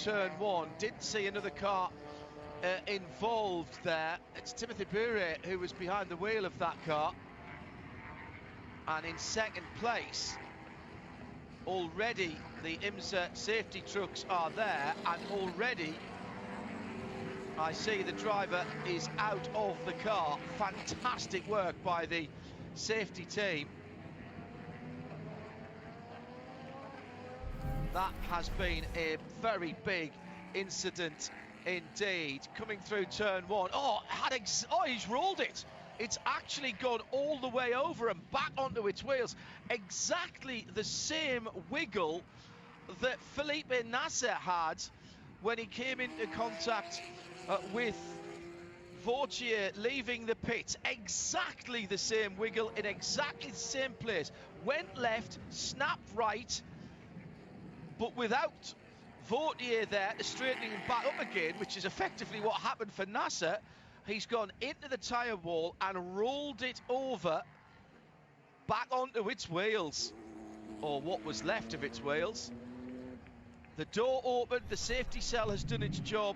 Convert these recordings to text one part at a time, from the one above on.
turn one. Didn't see another car involved there. It's Timothy Buret who was behind the wheel of that car. And in second place, already the IMSA safety trucks are there, and already I see the driver is out of the car. Fantastic work by the safety team. That has been a very big incident indeed. Coming through turn one. Oh, he's rolled it. It's actually gone all the way over and back onto its wheels. Exactly the same wiggle that Felipe Nasser had when he came into contact with Vautier leaving the pit. Exactly the same wiggle in exactly the same place. Went left, snapped right, but without Vautier there to straighten him back up again, which is effectively what happened for Nasser. He's gone into the tyre wall and rolled it over back onto its wheels, or what was left of its wheels. The door opened, the safety cell has done its job,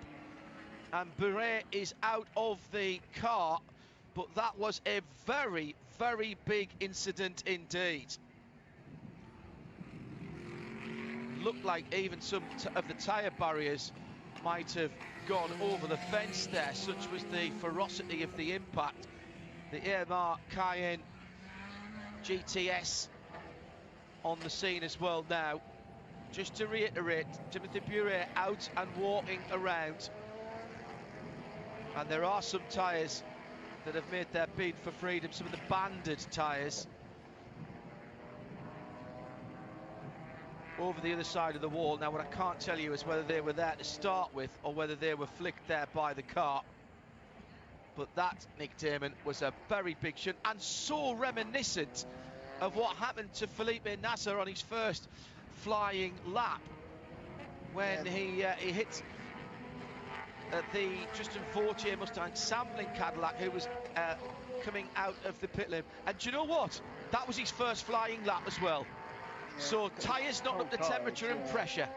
and Buret is out of the car. But that was a very, very big incident indeed. Looked like even some of the tyre barriers might have gone over the fence there, such was the ferocity of the impact. The AMR Cayenne GTS on the scene as well now. Just to reiterate, Timothy Buret out and walking around, and there are some tyres that have made their bid for freedom, some of the banded tyres over the other side of the wall. Now, what I can't tell you is whether they were there to start with or whether they were flicked there by the car. But that, Nick Damon, was a very big shunt, and so reminiscent of what happened to Felipe Nasser on his first flying lap when he hit the Tristan Vautier Mustang sampling Cadillac, who was coming out of the pit lane. And do you know what? That was his first flying lap as well. So tyres not up to temperature and pressure.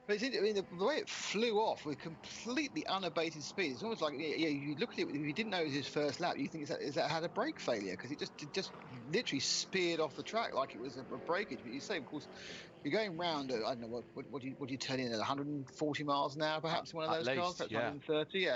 But I mean, the way it flew off with completely unabated speed, it's almost like you look at it, if you didn't know it was his first lap, you think is that had a brake failure, because it just literally speared off the track like it was a breakage. But you say, of course, you're going round at, I don't know, what do you turn in at 140 miles an hour, perhaps, one of those cars, perhaps 130,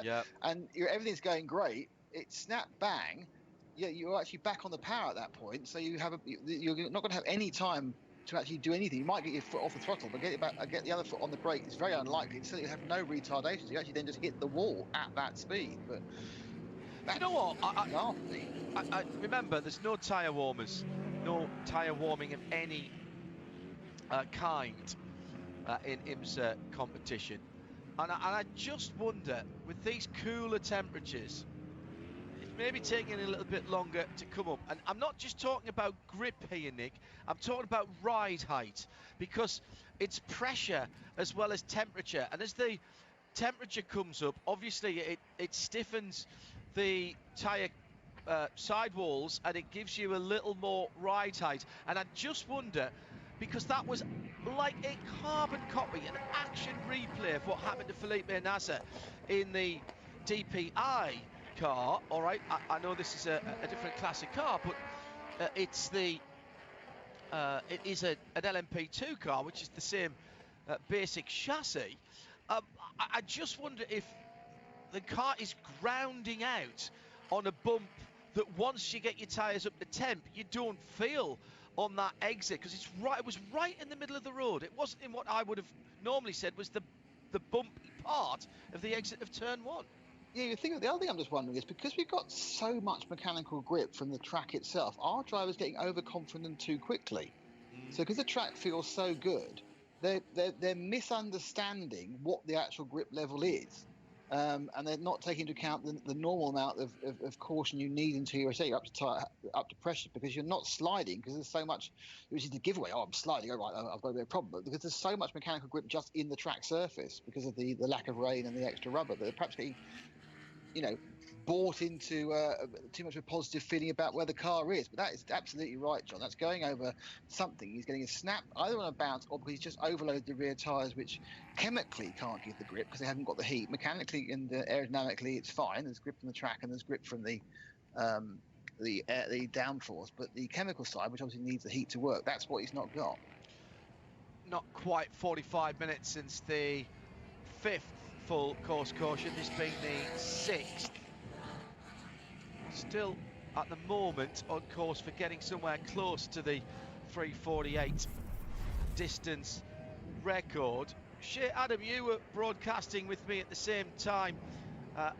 and everything's going great. It snapped bang. Yeah, you're actually back on the power at that point, so you're not going to have any time to actually do anything. You might get your foot off the throttle, but get the other foot on the brake is very unlikely. So you have no retardation. You actually then just hit the wall at that speed. But do you know what? I remember there's no tyre warmers, no tyre warming of any kind in IMSA competition, and I just wonder, with these cooler temperatures, maybe taking a little bit longer to come up. And I'm not just talking about grip here, Nick, I'm talking about ride height, because it's pressure as well as temperature, and as the temperature comes up, obviously it stiffens the tyre sidewalls, and it gives you a little more ride height. And I just wonder, because that was like a carbon copy, an action replay of what happened to Felipe Nasser in the DPI car. All right, I know this is a different classic car, but it is an LMP2 car, which is the same basic chassis. I just wonder if the car is grounding out on a bump that once you get your tyres up to temp, you don't feel on that exit, because it was right in the middle of the road. It wasn't in what I would have normally said was the bumpy part of the exit of turn one. Yeah, the other thing I'm just wondering is, because we've got so much mechanical grip from the track itself, are drivers getting overconfident too quickly? So because the track feels so good, they're misunderstanding what the actual grip level is, and they're not taking into account the normal amount of caution you need until you're up to pressure, because you're not sliding, because there's so much, which is the giveaway. Oh, I'm sliding. Oh, right, I've got a bit of a problem. But because there's so much mechanical grip just in the track surface because of the lack of rain and the extra rubber, that they're perhaps getting bought into too much of a positive feeling about where the car is. But that is absolutely right, John. That's going over something. He's getting a snap either on a bounce or because he's just overloaded the rear tyres, which chemically can't give the grip because they haven't got the heat. Mechanically and aerodynamically, it's fine. There's grip from the track and there's grip from the downforce. But the chemical side, which obviously needs the heat to work, that's what he's not got. Not quite 45 minutes since the 5th full course caution, this being the 6th. Still at the moment on course for getting somewhere close to the 3:48 distance record. Shea, Adam, you were broadcasting with me at the same time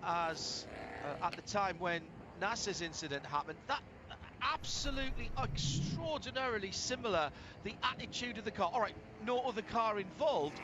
as at the time when NASA's incident happened. That absolutely extraordinarily similar, the attitude of the car. All right, no other car involved,